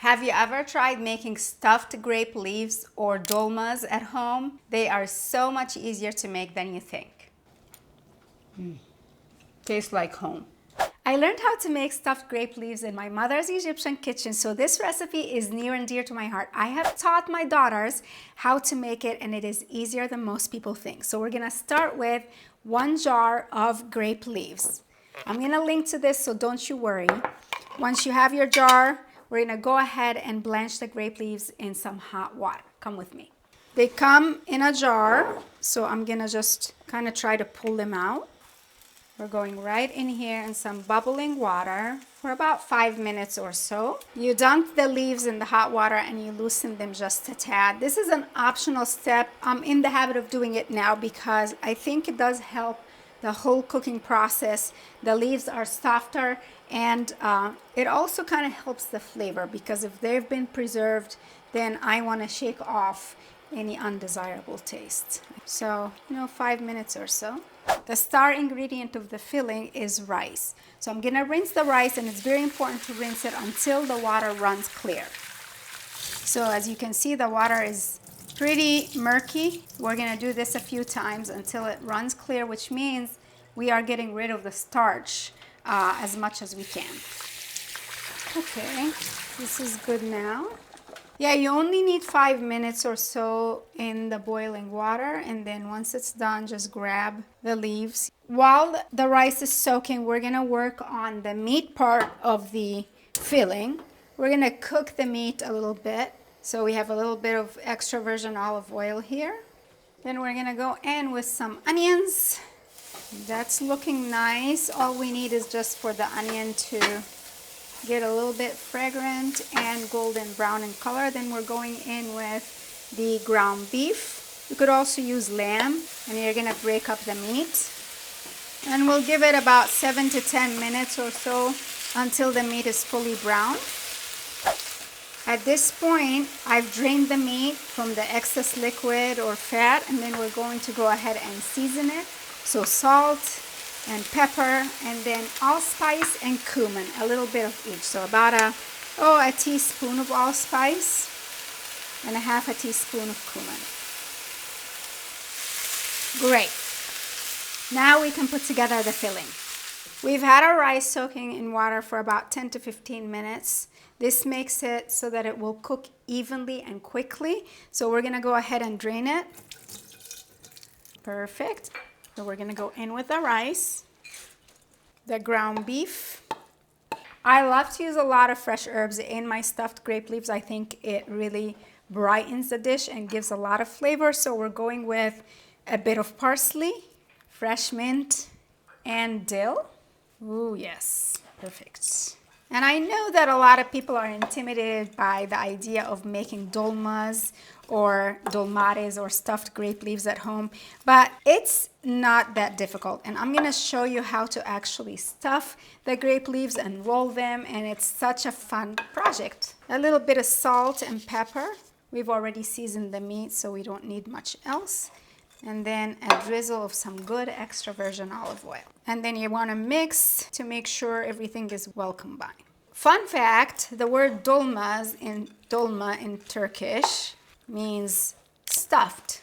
Have you ever tried making stuffed grape leaves or dolmas at home? They are so much easier to make than you think. Tastes like home. I learned how to make stuffed grape leaves in my mother's Egyptian kitchen, so this recipe is near and dear to my heart. I have taught my daughters how to make it, and it is easier than most people think. So we're gonna start with 1 jar of grape leaves. I'm gonna link to this, so don't you worry. Once you have your jar, we're gonna go ahead and blanch the grape leaves in some hot water. Come with me. They come in a jar, so I'm gonna just kind of try to pull them out. We're going right in here in some bubbling water for about 5 minutes or so. You dunk the leaves in the hot water and you loosen them just a tad. This is an optional step. I'm in the habit of doing it now because I think it does help the whole cooking process. The leaves are softer, and it also kind of helps the flavor, because if they've been preserved, then I want to shake off any undesirable taste. So, 5 minutes or so. The star ingredient of the filling is rice. So I'm gonna rinse the rice, and it's very important to rinse it until the water runs clear. So as you can see, the water is pretty murky. We're gonna do this a few times until it runs clear, which means we are getting rid of the starch as much as we can. Okay, this is good now. Yeah, you only need 5 minutes or so in the boiling water, and then once it's done, just grab the leaves. While the rice is soaking, we're gonna work on the meat part of the filling. We're gonna cook the meat a little bit. So we have a little bit of extra virgin olive oil here. Then we're gonna go in with some onions. That's looking nice. All we need is just for the onion to get a little bit fragrant and golden brown in color. Then we're going in with the ground beef. You could also use lamb, and you're gonna break up the meat. And we'll give it about 7 to 10 minutes or so until the meat is fully brown. At this point, I've drained the meat from the excess liquid or fat, and then we're going to go ahead and season it. So salt and pepper, and then allspice and cumin, a little bit of each. So about a teaspoon of allspice and a half a teaspoon of cumin. Great. Now we can put together the filling. We've had our rice soaking in water for about 10 to 15 minutes. This makes it so that it will cook evenly and quickly. So we're gonna go ahead and drain it. Perfect. So we're gonna go in with the rice, the ground beef. I love to use a lot of fresh herbs in my stuffed grape leaves. I think it really brightens the dish and gives a lot of flavor. So we're going with a bit of parsley, fresh mint, and dill. Ooh, yes, perfect. And I know that a lot of people are intimidated by the idea of making dolmas or dolmades or stuffed grape leaves at home, but it's not that difficult. And I'm gonna show you how to actually stuff the grape leaves and roll them, and it's such a fun project. A little bit of salt and pepper. We've already seasoned the meat, so we don't need much else. And then a drizzle of some good extra virgin olive oil. And then you want to mix to make sure everything is well combined. Fun fact, the word dolma in Turkish means stuffed.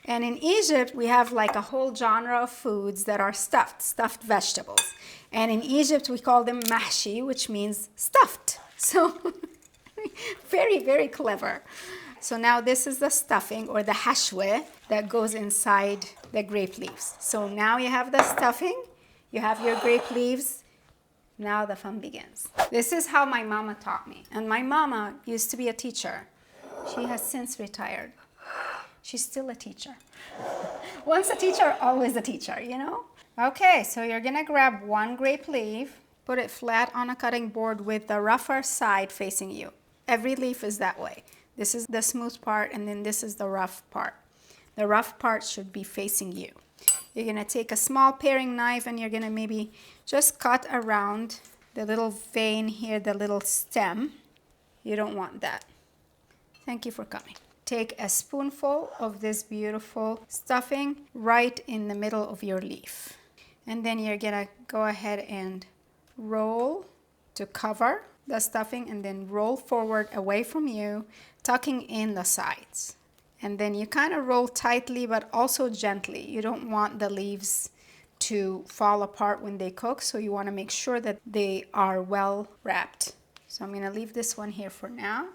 And in Egypt, we have like a whole genre of foods that are stuffed vegetables. And in Egypt, we call them mahshi, which means stuffed. So very, very clever. So now this is the stuffing, or the hashwe, that goes inside the grape leaves. So now you have the stuffing, you have your grape leaves, now the fun begins. This is how my mama taught me. And my mama used to be a teacher. She has since retired. She's still a teacher. Once a teacher, always a teacher, Okay, so you're gonna grab 1 grape leaf, put it flat on a cutting board with the rougher side facing you. Every leaf is that way. This is the smooth part, and then this is the rough part. The rough part should be facing you. You're gonna take a small paring knife, and you're gonna maybe just cut around the little vein here, the little stem. You don't want that. Thank you for coming. Take a spoonful of this beautiful stuffing right in the middle of your leaf. And then you're gonna go ahead and roll to cover the stuffing and then roll forward away from you, tucking in the sides. And then you kind of roll tightly, but also gently. You don't want the leaves to fall apart when they cook, so you want to make sure that they are well wrapped. So I'm going to leave this one here for now,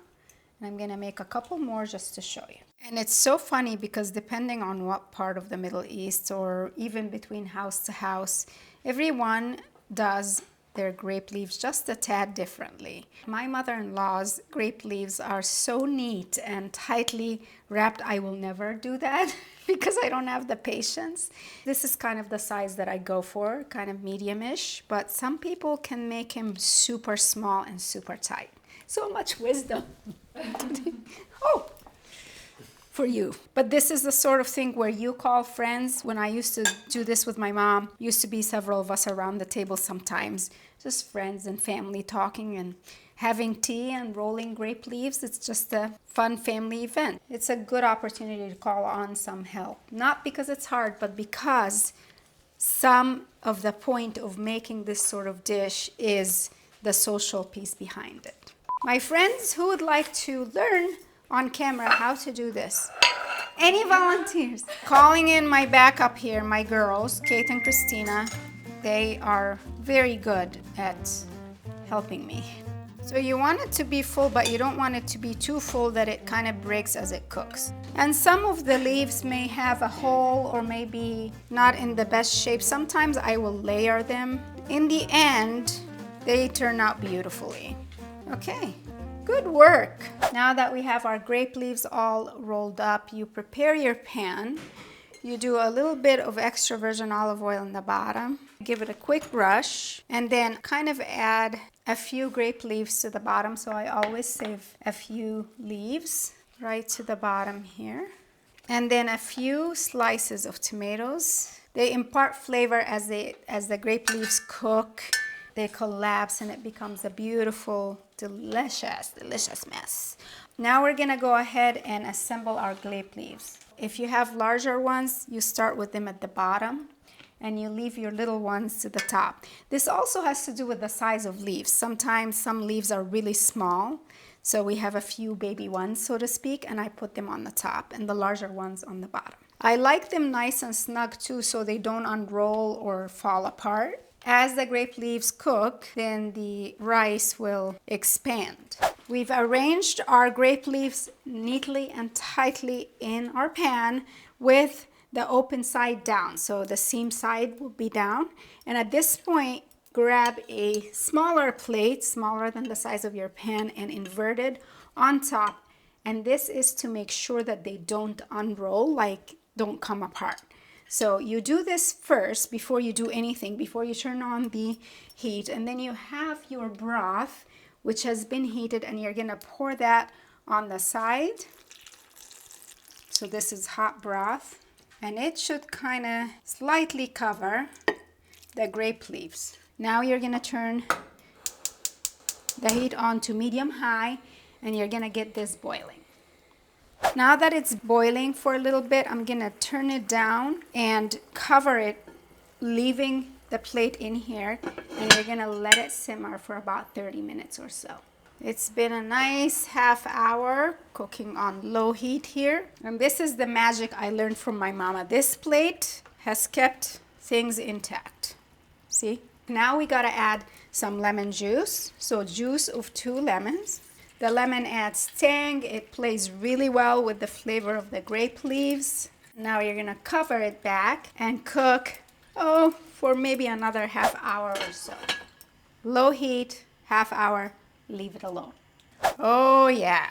and I'm going to make a couple more just to show you. And it's so funny because depending on what part of the Middle East or even between house to house, everyone does their grape leaves just a tad differently. My mother-in-law's grape leaves are so neat and tightly wrapped. I will never do that because I don't have the patience. This is kind of the size that I go for, kind of medium-ish, but some people can make him super small and super tight. So much wisdom. Oh, for you. But this is the sort of thing where you call friends. When I used to do this with my mom, used to be several of us around the table sometimes, just friends and family talking and having tea and rolling grape leaves. It's just a fun family event. It's a good opportunity to call on some help. Not because it's hard, but because some of the point of making this sort of dish is the social piece behind it. My friends who would like to learn on camera how to do this. Any volunteers? Calling in my backup here, my girls, Kate and Christina. They are very good at helping me. So you want it to be full, but you don't want it to be too full that it kind of breaks as it cooks. And some of the leaves may have a hole or maybe not in the best shape. Sometimes I will layer them. In the end, they turn out beautifully. Okay. Good work. Now that we have our grape leaves all rolled up, you prepare your pan. You do a little bit of extra virgin olive oil in the bottom. Give it a quick brush and then kind of add a few grape leaves to the bottom. So I always save a few leaves right to the bottom here. And then a few slices of tomatoes. They impart flavor as the grape leaves cook. They collapse and it becomes a beautiful, delicious mess. Now we're gonna go ahead and assemble our grape leaves. If you have larger ones, you start with them at the bottom and you leave your little ones to the top. This also has to do with the size of leaves. Sometimes some leaves are really small, so we have a few baby ones, so to speak, and I put them on the top and the larger ones on the bottom. I like them nice and snug too, so they don't unroll or fall apart. As the grape leaves cook, then the rice will expand. We've arranged our grape leaves neatly and tightly in our pan with the open side down. So the seam side will be down. And at this point, grab a smaller plate, smaller than the size of your pan, and invert it on top. And this is to make sure that they don't unroll, like don't come apart. So you do this first before you do anything, before you turn on the heat. And then you have your broth, which has been heated, and you're gonna pour that on the side. So this is hot broth. And it should kind of slightly cover the grape leaves. Now you're gonna turn the heat on to medium-high, and you're gonna get this boiling. Now that it's boiling for a little bit, I'm gonna turn it down and cover it, leaving the plate in here, and you're gonna let it simmer for about 30 minutes or so. It's been a nice half hour cooking on low heat here. And this is the magic I learned from my mama. This plate has kept things intact. See? Now we gotta add some lemon juice. So juice of 2 lemons. The lemon adds tang. It plays really well with the flavor of the grape leaves. Now you're gonna cover it back and cook, for maybe another half hour or so. Low heat, half hour, leave it alone. Oh yeah,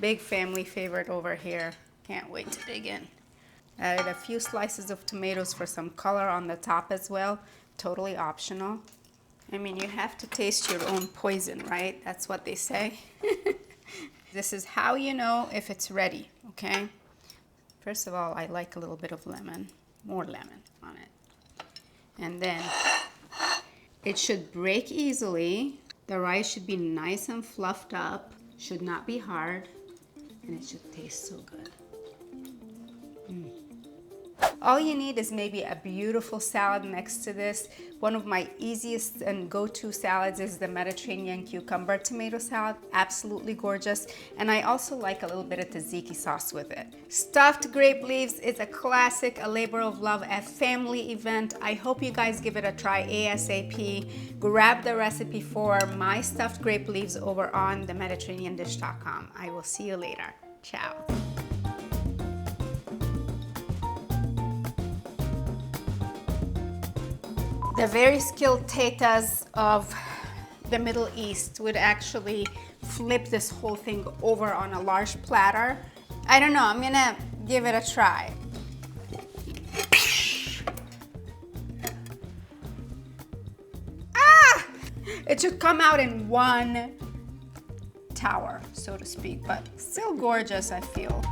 big family favorite over here. Can't wait to dig in. Added a few slices of tomatoes for some color on the top as well. Totally optional. I mean, you have to taste your own poison, right? That's what they say. This is how you know if it's ready, okay? First of all, I like a little bit of lemon, more lemon on it. And then it should break easily. The rice should be nice and fluffed up, should not be hard, and it should taste so good. All you need is maybe a beautiful salad next to this. One of my easiest and go-to salads is the Mediterranean cucumber tomato salad. Absolutely gorgeous. And I also like a little bit of tzatziki sauce with it. Stuffed grape leaves is a classic, a labor of love, a family event. I hope you guys give it a try ASAP. Grab the recipe for my stuffed grape leaves over on themediterraneandish.com. I will see you later. Ciao. The very skilled tatas of the Middle East would actually flip this whole thing over on a large platter. I don't know, I'm gonna give it a try. Ah! It should come out in one tower, so to speak, but still gorgeous, I feel.